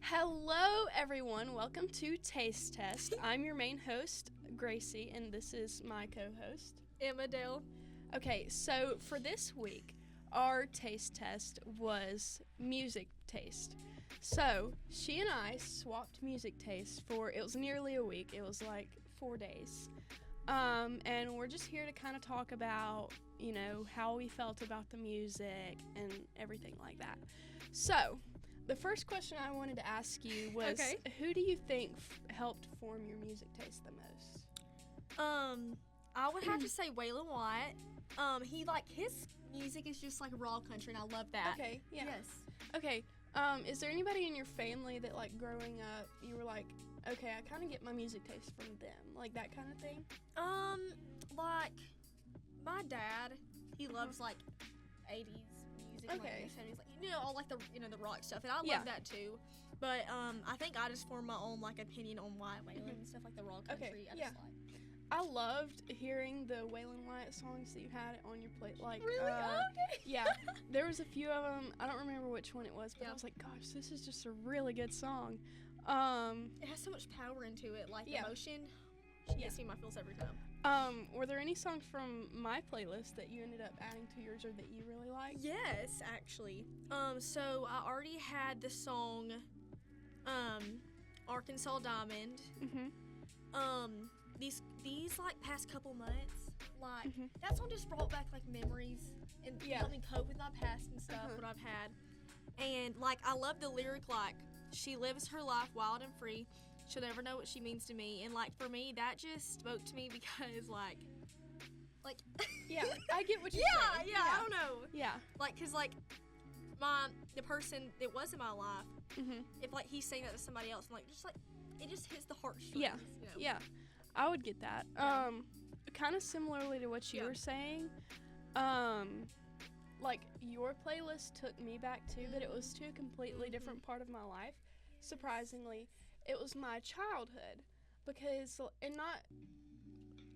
Hello, everyone. Welcome to Taste Test. I'm your main host, Gracie, and this is my co-host, Emma-Dale. Okay, so for this week, our taste test was music taste. So she and I swapped music taste it was nearly a week. It was like 4 days. And we're just here to kind of talk about, how we felt about the music and everything like that. So, the first question I wanted to ask you was, Who do you think helped form your music taste the most? I would have to say Waylon White. His music is just like raw country, and I love that. Okay, yeah. Yes. Okay, is there anybody in your family that, like, growing up, you were like, okay, I kind of get my music taste from them, like that kind of thing? Like, my dad, he loves, like, 80s music, Okay. like 70s, like, all, like, the rock stuff, and I Yeah. love that, too. But, I think I just formed my own, like, opinion on White Waylon and stuff, like the raw country. Okay, I yeah. just like. I loved hearing the Waylon White songs that you had on your plate. Like, Really? Okay. Yeah, there was a few of them. I don't remember which one it was, but Yeah. I was like, gosh, this is just a really good song. It has so much power into it, like Yeah. emotion. She gets me in my feels every time. Were there any songs from my playlist that you ended up adding to yours or that you really liked? Yes, actually. So I already had the song, Arkansas Diamond. Mm-hmm. These like past couple months, like Mhm. that song just brought back like memories and Yeah. helped me cope with my past and stuff, Uh-huh. what I've had. And like I love the lyric, like she lives her life wild and free. She'll never know what she means to me. And like for me, that just spoke to me because like. Yeah, I get what you're saying. Yeah, I don't know. Yeah. Like, cause like the person that was in my life, Mm-hmm. if like he's saying that to somebody else, I'm like it just hits the heartstrings. Yeah. Yeah, I would get that. Yeah. Kind of similarly to what you Yeah. were saying. Like your playlist took me back too, but it was to a completely different part of my life. Surprisingly, it was my childhood because, and not,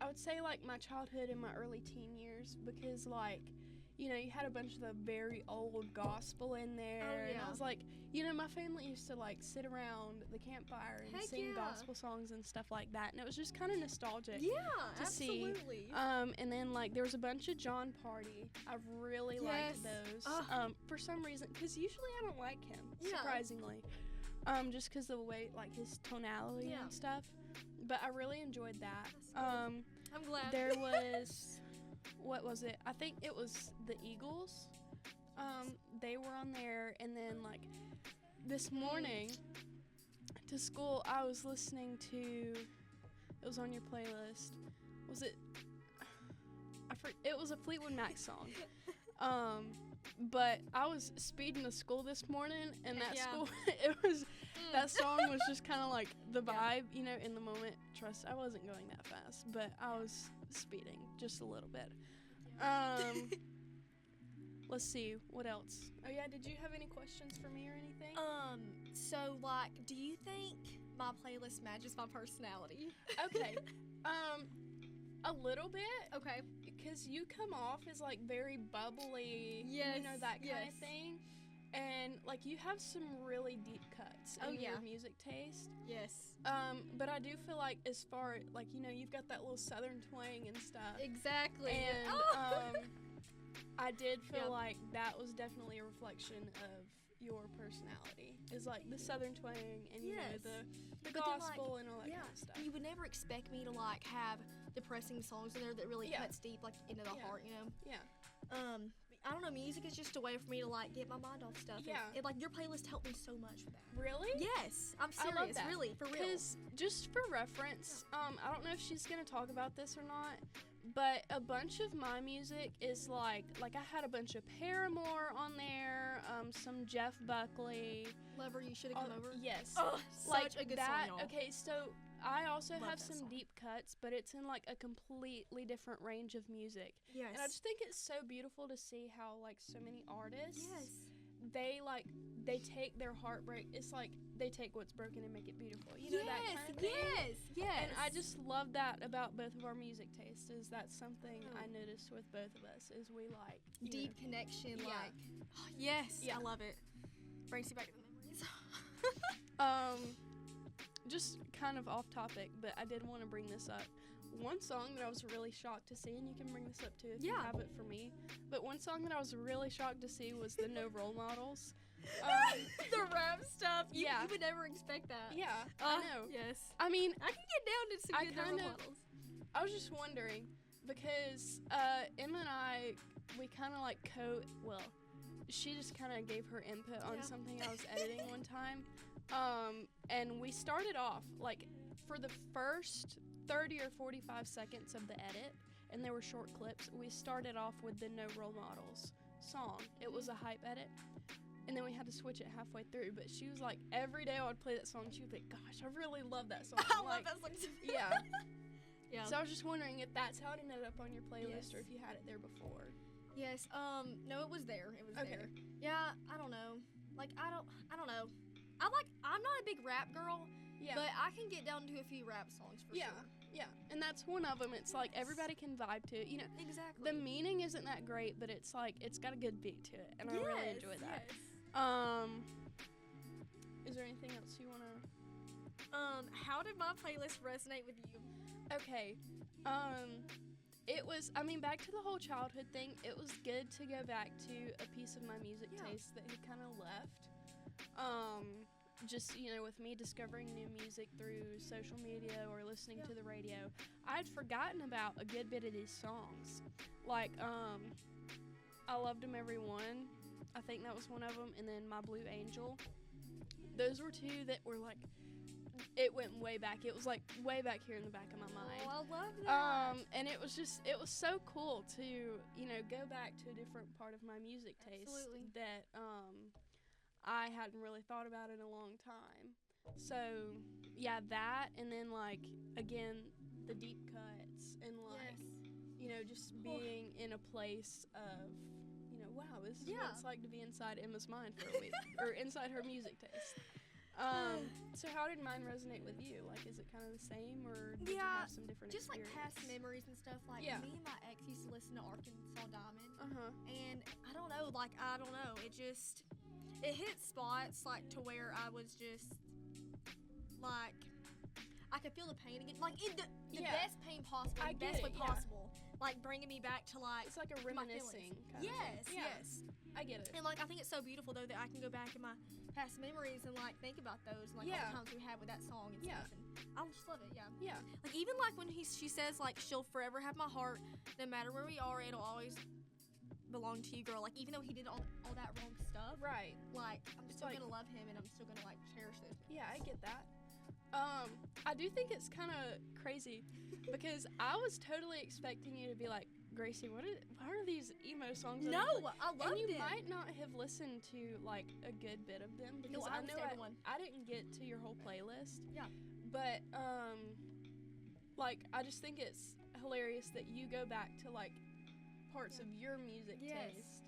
I would say like my childhood in my early teen years because like, you had a bunch of the very old gospel in there. Oh, And yeah. I was like, my family used to like sit around the campfire and Heck sing yeah. gospel songs and stuff like that. And it was just kind of nostalgic. Yeah, to see. absolutely. And then like there was a bunch of John Party. I really liked Yes. those. For some reason, because usually I don't like him, Yeah. surprisingly. Just because the way, like his tonality Yeah. and stuff. But I really enjoyed that. That's good. I'm glad. There was, what was it? I think it was the Eagles. They were on there, and then like this morning to school, I was listening to. It was on your playlist. Was it? It was a Fleetwood Mac song. But I was speeding to school this morning, and that Yeah. school, that song was just kind of like the vibe, in the moment. Trust, I wasn't going that fast, but I was speeding just a little bit. Let's see, what else? Oh yeah, did you have any questions for me or anything? So like, do you think my playlist matches my personality? Okay, a little bit. Okay. Because you come off as like very bubbly, Yes, that kind yes. of thing. And like you have some really deep cuts Oh, in your yeah. music taste. Yes. But I do feel like as far like you've got that little southern twang and stuff. Exactly. And I did feel Yeah. like that was definitely a reflection of your personality. Is like the southern twang and Yes. the But then, gospel and all that yeah. kind of stuff. You would never expect me to like have depressing songs in there that really Yeah. cuts deep like into the Yeah. heart, Yeah. I don't know, music is just a way for me to like get my mind off stuff. Yeah. And like your playlist helped me so much with that. Really? Yes, I'm I serious, love that. really, for real. Because just for reference, I don't know if she's gonna talk about this or not, but a bunch of my music is like I had a bunch of Paramore on there, some Jeff Buckley. Lover, you should have come over. Yes. Oh, Like such a good that. song, y'all. Okay, so I also Love have that some song. deep cuts, but it's in like a completely different range of music. Yes. And I just think it's so beautiful to see how like so many artists Yes. they take their heartbreak. It's like they take what's broken and make it beautiful. You know, yes, that kind of thing. yes. And I just love that about both of our music tastes. Is that's something Oh. I noticed with both of us is we like you deep know, connection, Yeah. like yes, Yeah. I love it. Brings you back to the memories. Just kind of off topic, but I did want to bring this up. One song that I was really shocked to see, and you can bring this up too if you have it for me, but one song that I was really shocked to see was the No Role Models. The rap stuff. You would never expect that. Yeah, I know. Yes. I mean, I can get down to some good No Role Models. I was just wondering, because Emma and I, we kind of like she just kind of gave her input on something I was editing one time. And we started off, like, for the first 30 or 45 seconds of the edit, and they were short clips, we started off with the No Role Models song. It was a hype edit, and then we had to switch it halfway through, but she was like, every day I would play that song, she would think, gosh, I really love that song. I love that song too. Yeah. Yeah. So I was just wondering if that's how it ended up on your playlist, or if you had it there before. Yes, no, it was there. It was there. Yeah, I don't know. Like, I don't know. I'm not a big rap girl, but I can get down to a few rap songs for sure. Yeah, and that's one of them. It's like everybody can vibe to it. You know, exactly. The meaning isn't that great, but it's like it's got a good beat to it, and I really enjoy that. Yes. Is there anything else you wanna? How did my playlist resonate with you? Okay. It was, I mean, back to the whole childhood thing, it was good to go back to a piece of my music taste that had kind of left. Just, you know, with me discovering new music through social media or listening to the radio, I'd forgotten about a good bit of these songs. Like, I Loved 'Em Every One. I think that was one of them. And then My Blue Angel. Those were two that were like, it went way back. It was like way back here in the back of my mind. Oh, I love that. And it was so cool to, you know, go back to a different part of my music taste that I hadn't really thought about in a long time. So, yeah, that, and then, like, again, the deep cuts, and, like, you know, just being in a place of, you know, wow, this is what it's like to be inside Emma's mind for a week, or inside her music taste. So how did mine resonate with you? Like, is it kind of the same, or did you have some different just experience? Like past memories and stuff. Like, me and my ex used to listen to Arkansas Diamond. And I don't know, it hit spots, like, to where I was just, like, I could feel the pain again. Like, in the best pain possible, the best way possible. Like, bringing me back to, like, it's like a reminiscing kind of thing. Yes. I get it. And, like, I think it's so beautiful, though, that I can go back in my past memories and, like, think about those, and, like, all the times we had with that song and stuff. And I just love it, Yeah. Like, even, like, when she says, like, she'll forever have my heart, no matter where we are, it'll always belong to you, girl. Like, even though he did all that wrong stuff. Right. Like, I'm still gonna love him, and I'm still gonna, like, cherish those memories. Yeah, I get that. I do think it's kind of crazy because I was totally expecting you to be like, Gracie, what are these emo songs? No, I loved it. And you might not have listened to, like, a good bit of them because I know I didn't get to your whole playlist. Yeah. But, like, I just think it's hilarious that you go back to, like, parts of your music taste.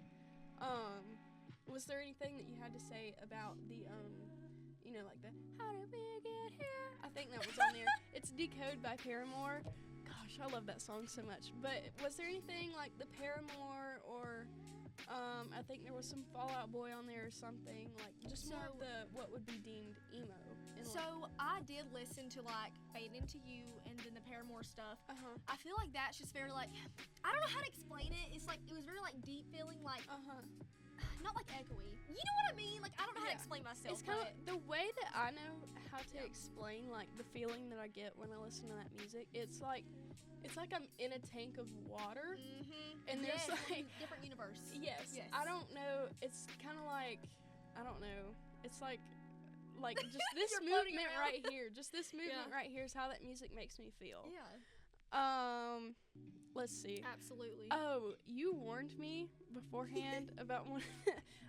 Was there anything that you had to say about the, you know, like the How Did We Get Here? I think that was on there. It's Decode by Paramore. Gosh, I love that song so much. But was there anything like the Paramore or I think there was some Fall Out Boy on there or something, like just more of the what would be deemed emo? So I did listen to like Fade Into You and then the Paramore stuff. I feel like that's just very like, I don't know how to explain it. It's like, it was very like deep feeling, like not like echoey. You know what I mean? Like, I don't know how to explain myself. It's kind of the way that I know how to explain like the feeling that I get when I listen to that music. It's like I'm in a tank of water, and there's like different universe. Yes. I don't know. It's kind of like, I don't know. It's like just this movement right here. Just this movement right here is how that music makes me feel. Yeah. Let's see. Absolutely. Oh, you warned me beforehand about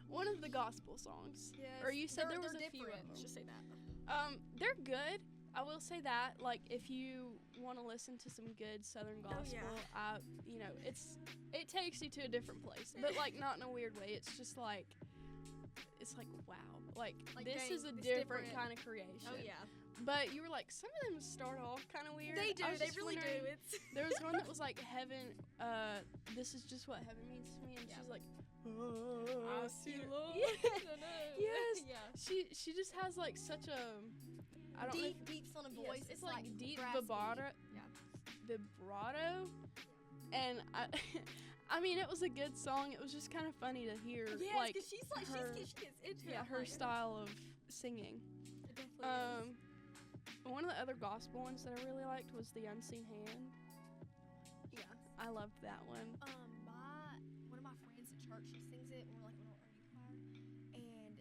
one of the gospel songs. Yes. Or you said there was a different. few of them. Let's just say that. They're good. I will say that. Like, if you want to listen to some good Southern gospel, you know, it takes you to a different place, but like not in a weird way. It's just like, wow, like this is a different kind of creation. Oh yeah. But you were like, some of them start off kind of weird. They do. They really do. There was one that was like, heaven, this is just what heaven means to me. And she's like, oh, I see Lord. Yes. Yeah. she just has like such a I don't know deep sounding voice. Yes, it's like deep raspy. vibrato, and I mean it was a good song. It was just kind of funny to hear. Yeah, like because she's like her, she gets into yeah, it. her style of singing. It definitely is. One of the other gospel ones that I really liked was The Unseen Hand. Yeah, I loved that one. One of my friends at church, she sings it. We're like a little early choir, and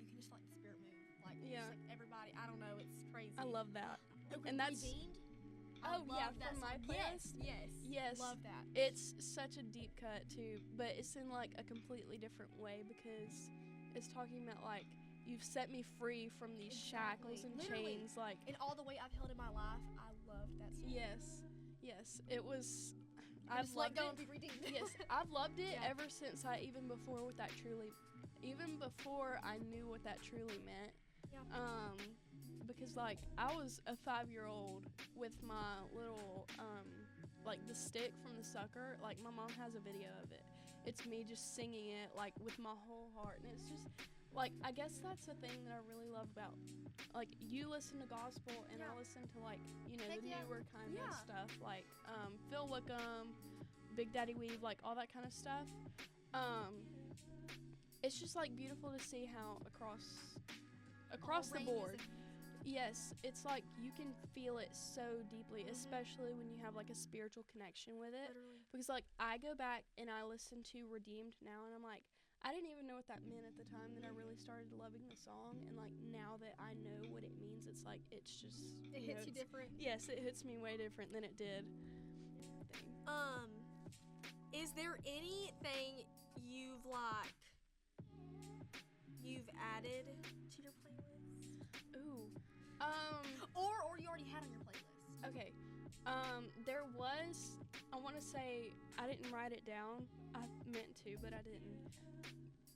you can just like the spirit move. Like, just, like everybody. I don't know. It's crazy. I love that. Okay, and that's Redeemed? Oh yeah, that from my song. playlist. Yes. Love that. It's such a deep cut too, but it's in like a completely different way because it's talking about like you've set me free from these shackles and chains, like in all the way I've held in my life. I loved that song. Yes, it was. I've let go and be redeemed. Yes, I've loved it ever since even before I knew what that truly meant. Yeah. Because like I was a 5-year-old with my little like the stick from the sucker. Like my mom has a video of it. It's me just singing it like with my whole heart, and it's just like I guess that's the thing that I really love about like you listen to gospel and I listen to like the newer kind of stuff like Phil Wickham, Big Daddy Weave, like all that kind of stuff. It's just like beautiful to see how across the board. Yes, it's like you can feel it so deeply, especially when you have like a spiritual connection with it. Literally. Because like I go back and I listen to Redeemed now and I'm like, I didn't even know what that meant at the time that I really started loving the song, and like now that I know what it means, it's like it's just it hits you different. Yes, it hits me way different than it did. Is there anything you've added to your playlist? Ooh. Or you already had on your playlist? Okay. There was, I want to say, I didn't write it down. I meant to, but I didn't.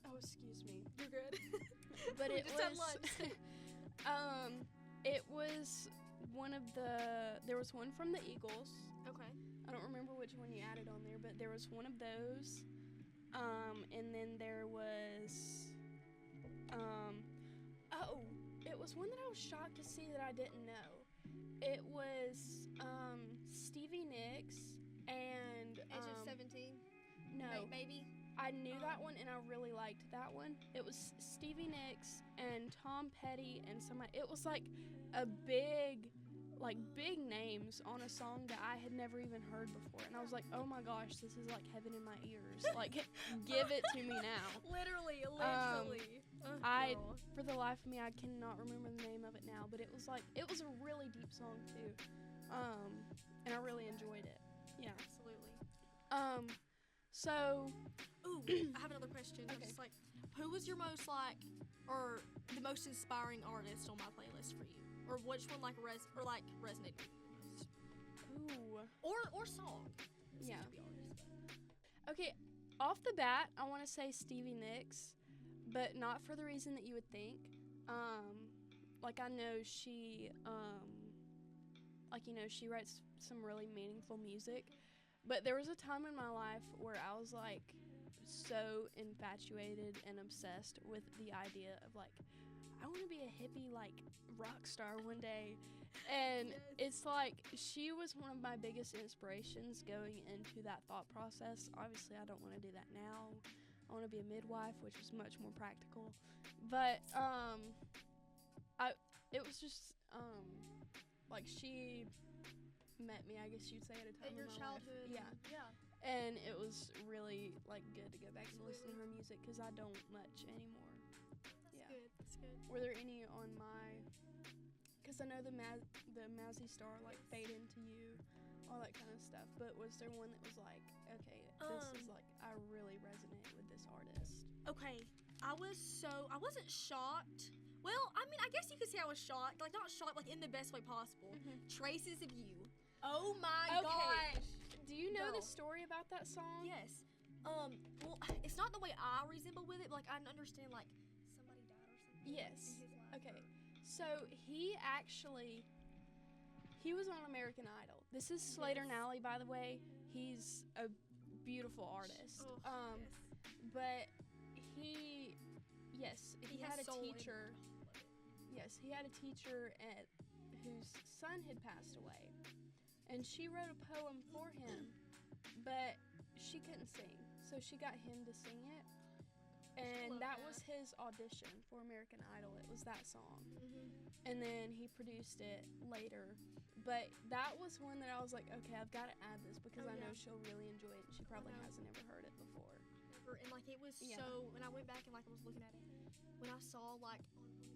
Oh, excuse me. You're good. But it just was, had lunch. it was there was one from the Eagles. Okay. I don't remember which one you added on there, but there was one of those. And then there was, it was one that I was shocked to see that I didn't know. It was Stevie Nicks and Age of 17? No. Maybe? I knew that one and I really liked that one. It was Stevie Nicks and Tom Petty and somebody. It was like a big names on a song that I had never even heard before. And I was like, oh my gosh, this is like heaven in my ears. Like, give it to me now. Literally. For the life of me, I cannot remember the name of it now, but it was a really deep song too. And I really enjoyed it. Yeah. Absolutely. So. Ooh, I have another question. Okay. Just like, who was your most or the most inspiring artist on my playlist for you? Or which one resonated with you the most? Ooh. Or song. Yeah. To be artist, but. Okay, off the bat, I want to say Stevie Nicks, but not for the reason that you would think. Like I know she, she writes some really meaningful music, but there was a time in my life where I was like so infatuated and obsessed with the idea of like, I want to be a hippie like rock star one day. And it's like she was one of my biggest inspirations going into that thought process. Obviously, I don't want to do that now. I want to be a midwife, which is much more practical. But it was just like she met me, I guess you'd say, at a time in your in my childhood. life. Yeah. And it was really like good to go back and listen to her music because I don't much anymore. That's good. Were there any on because I know the Mazzy Star, like Fade Into You, all that kind of stuff, but was there one that was like, okay, this is like, I really resonate with this artist? Okay, I wasn't shocked. Well, I mean, I guess you could say I was shocked. Like, not shocked, like, in the best way possible. Mm-hmm. Traces of You. Oh my gosh. Do you know the story about that song? Yes. Well, it's not the way I resemble with it, but, like, I understand, like, somebody died or something. Yes. In his life. Okay. So, he was on American Idol. This is Slater Nally, by the way. He's a beautiful artist. Oh, but Yes, he has had a soul in teacher. Yes, he had a teacher whose son had passed away, and she wrote a poem for him, but she couldn't sing, so she got him to sing it, and that was his audition for American Idol. It was that song, and then he produced it later. But that was one that I was like, okay, I've got to add this because I know she'll really enjoy it, and she probably hasn't ever heard it before. And like it was so, when I went back and like I was looking at it, when I saw like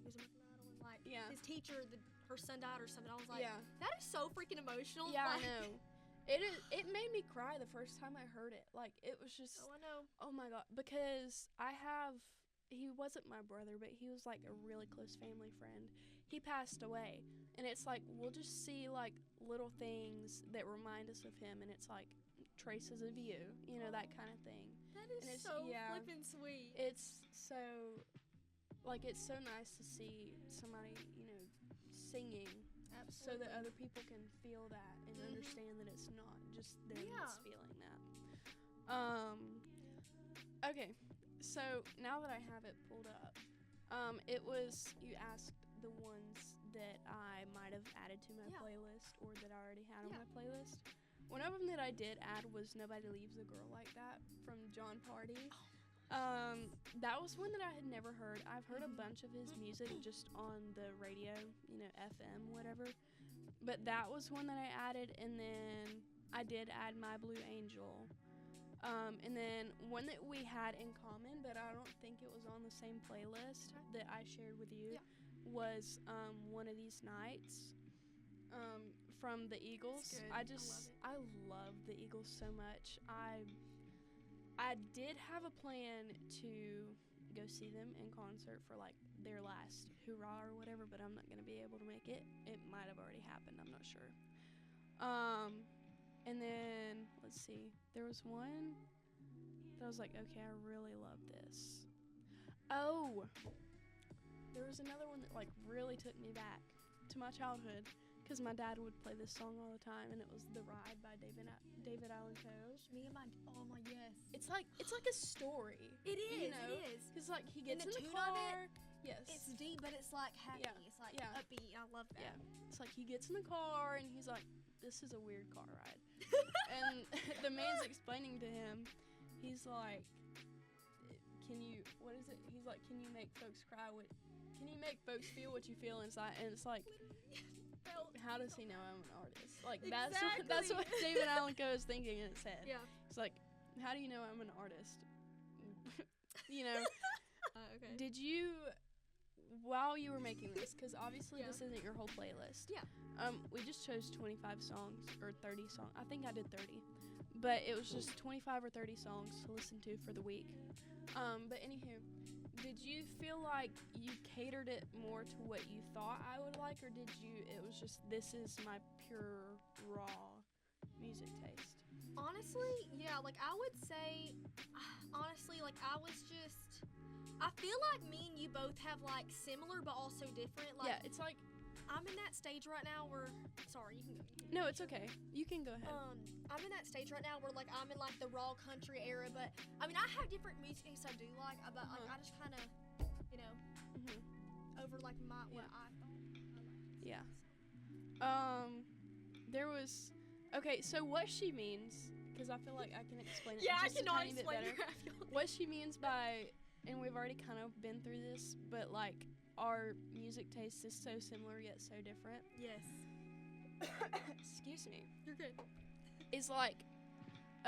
on American Idol and like his teacher, her son died or something, I was like, that is so freaking emotional. Yeah, like, I know. It made me cry the first time I heard it. Like, it was just, I know. Oh my God, because he wasn't my brother, but he was like a really close family friend. He passed away, and it's like we'll just see like little things that remind us of him, and it's like traces of you, that kind of thing. That is so flippin' sweet. It's so, like, it's so nice to see somebody, singing. Absolutely. So that other people can feel that and understand that it's not just them that's feeling that. Okay, so now that I have it pulled up, you asked the ones that I might have added to my playlist or that I already had on my playlist. One of them that I did add was Nobody Leaves a Girl Like That from John Party. That was one that I had never heard. I've heard a bunch of his music just on the radio, FM, whatever. But that was one that I added, and then I did add My Blue Angel. And then one that we had in common, but I don't think it was on the same playlist that I shared with you, was One of These Nights from the Eagles. I love the Eagles so much. I did have a plan to go see them in concert for like their last hurrah or whatever, but I'm not going to be able to make it. It might have already happened, I'm not sure. And then, let's see, there was one that I was like, okay, I really love this. Oh, there was another one that like really took me back to my childhood because my dad would play this song all the time, and it was The Ride by David Allan Coe. Yes. It's like a story. It is, it is. Because like he gets in the car. Yes. It's deep, but it's like happy. Yeah. It's like upbeat. I love that. Yeah. It's like he gets in the car and he's like, this is a weird car ride. And the man's explaining to him, he's like, what is it? He's like, can you make folks cry? Can you make folks feel what you feel inside? And it's like, how does he know I'm an artist? Like, that's what David Allan Coe is thinking in his head. Yeah. It's like, how do you know I'm an artist? Okay. Did you, while you were making this, because obviously this isn't your whole playlist. Yeah. We just chose 25 songs, or 30 songs. I think I did 30. But it was just 25 or 30 songs to listen to for the week. But anywho, did you feel like you catered it more to what you thought I would like, or it was just, this is my pure, raw music taste? Honestly, yeah, like I would say, like I feel like me and you both have like similar but also different. Like, yeah, it's like, I'm in that stage right now where, sorry, you can go. No, it's okay. You can go ahead. I'm in that stage right now where like I'm in like the raw country era, but I mean I have different music tastes I do like, but like I just kind of, over like what I thought. Yeah. There was, okay, so what she means, because I feel like I can explain it just a tiny bit better. What she means by, and we've already kind of been through this, but like our music taste is so similar yet so different. Yes. Excuse me. You're good. Is like,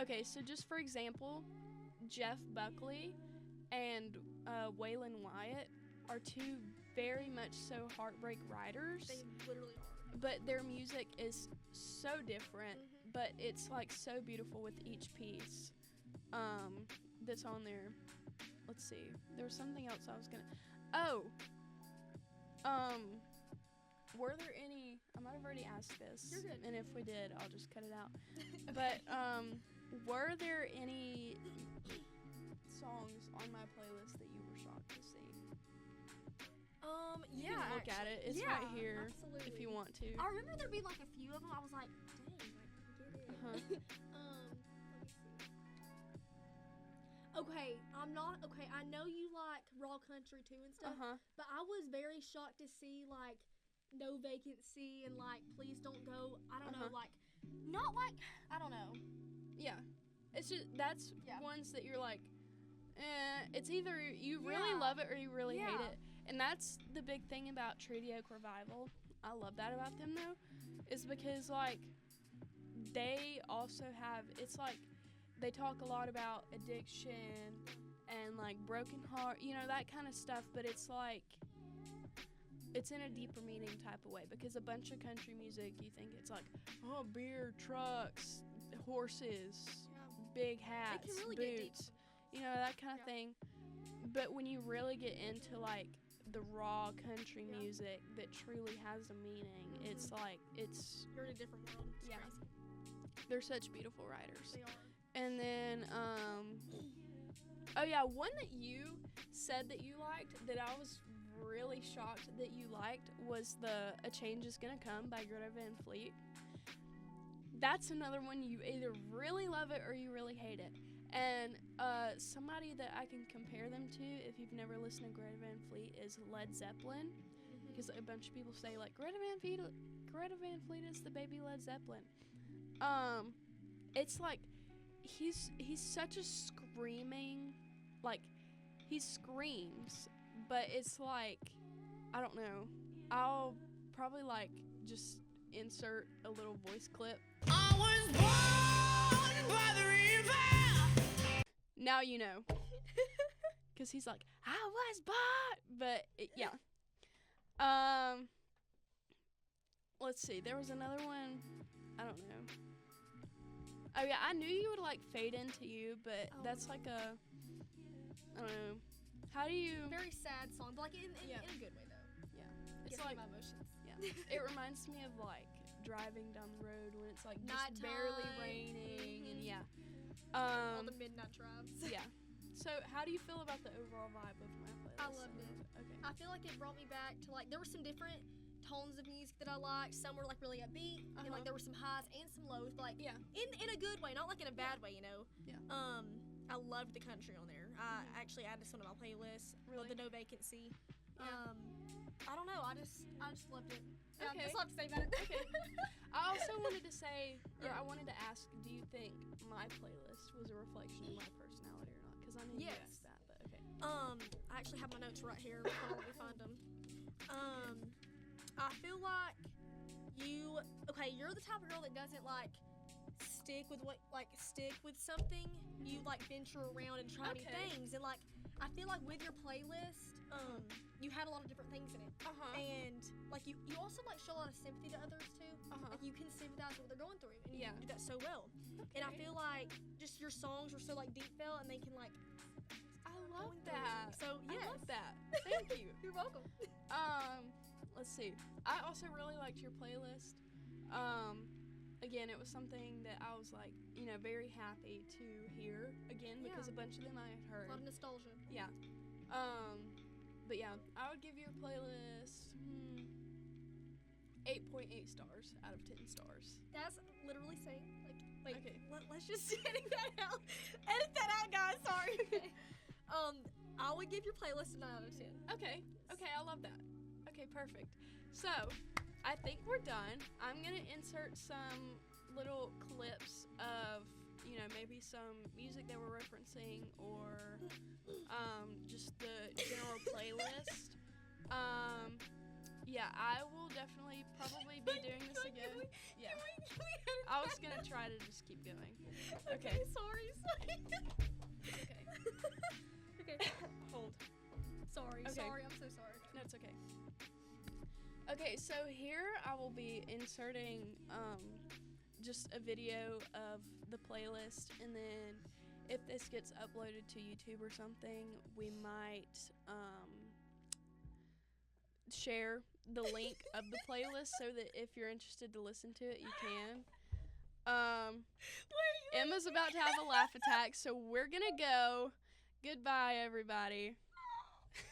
okay, so just for example, Jeff Buckley and Waylon Wyatt are two very much so heartbreak writers. They literally are. But their music is so different, but it's like so beautiful with each piece that's on there. Let's see. There was something else I was gonna. Were there any? I might have already asked this. You're good. And if we did, I'll just cut it out. Okay. But were there any songs on my playlist that you were shocked to see? You can look at it. It's right here. Absolutely. If you want to. I remember there'd be like a few of them. I was like, dang, I get it. Let me see. Okay, I know you like raw all country too and stuff. But I was very shocked to see like No Vacancy and like Please Don't Go. I don't know, like not like I don't know. Yeah, it's just that's ones that you're like, it's either you really love it or you really hate it, and that's the big thing about Treaty Oak Revival. I love that about them though, is because like they also have, it's like they talk a lot about addiction and like broken heart, you know, that kind of stuff, but it's like it's in a deeper meaning type of way, because a bunch of country music, you think it's like, oh, beer, trucks, horses, big hats, really boots, you know, that kind of thing. But when you really get into like the raw country music that truly has a meaning, it's like, it's, you're in a different world. It's crazy. They're such beautiful writers. They are. And then, oh yeah, one that you said that you liked that I was really shocked that you liked was the A Change Is Gonna Come by Greta Van Fleet. That's another one you either really love it or you really hate it. And somebody that I can compare them to, if you've never listened to Greta Van Fleet, is Led Zeppelin. Because a bunch of people say like Greta Van Fleet is the baby Led Zeppelin. It's like he's such a screaming, like he screams, but it's like, I don't know, I'll probably like just insert a little voice clip. I was born by the river. Now you know, because he's like, I was born, but yeah. Let's see, there was another one, I don't know. Oh yeah, I knew you would like Fade Into You, but that's like a, I don't know. How do you? Very sad song, but like in a good way though. Yeah, it's like my emotions. Yeah, it reminds me of like driving down the road when it's like just Nighttime. barely raining and all the midnight drives. Yeah. So how do you feel about the overall vibe of my playlist? I loved it. Okay. I feel like it brought me back to like there were some different tones of music that I liked. Some were like really upbeat, and like there were some highs and some lows, but like in a good way, not like in a bad way, you know. Yeah. I loved the country on there. I actually added some to my playlist. Really? The No Vacancy. I don't know. I just loved it. Okay. That's all I have to say about it. Okay. I also wanted to say, or I wanted to ask, do you think my playlist was a reflection of my personality or not? Because I know you asked that, but okay. I actually have my notes right here. Hold on, let me find them. I feel like you're the type of girl that doesn't like stick with something. You like venture around and try new things, and like I feel like with your playlist, you had a lot of different things in it, and like you also like show a lot of sympathy to others too. Like you can sympathize with what they're going through, and you do that so well. And I feel like just your songs are so like deep felt, and they can like. I love that. So yes. I love that. Thank you. You're welcome. Let's see. I also really liked your playlist. Again, it was something that I was like, you know, very happy to hear again because a bunch of them I had heard. A lot of nostalgia. Yeah. But yeah, I would give your playlist 8.8 stars out of 10 stars. That's literally saying like okay. Let's just edit that out. Edit that out, guys. Sorry. Okay. I would give your playlist a 9 out of 10. Okay. Okay, I love that. Okay, perfect. So, I think we're done. I'm gonna insert some little clips of, you know, maybe some music that we're referencing or just the general playlist. Yeah, I will definitely probably be doing this again. Yeah. I was gonna try to just keep going. Okay. Sorry. Okay. Okay. Hold. Sorry. Okay. Sorry. I'm so sorry. No, it's okay. Okay, so here I will be inserting just a video of the playlist, and then if this gets uploaded to YouTube or something, we might share the link of the playlist so that if you're interested to listen to it, you can. Emma's about to have a laugh attack, so we're gonna go. Goodbye, everybody.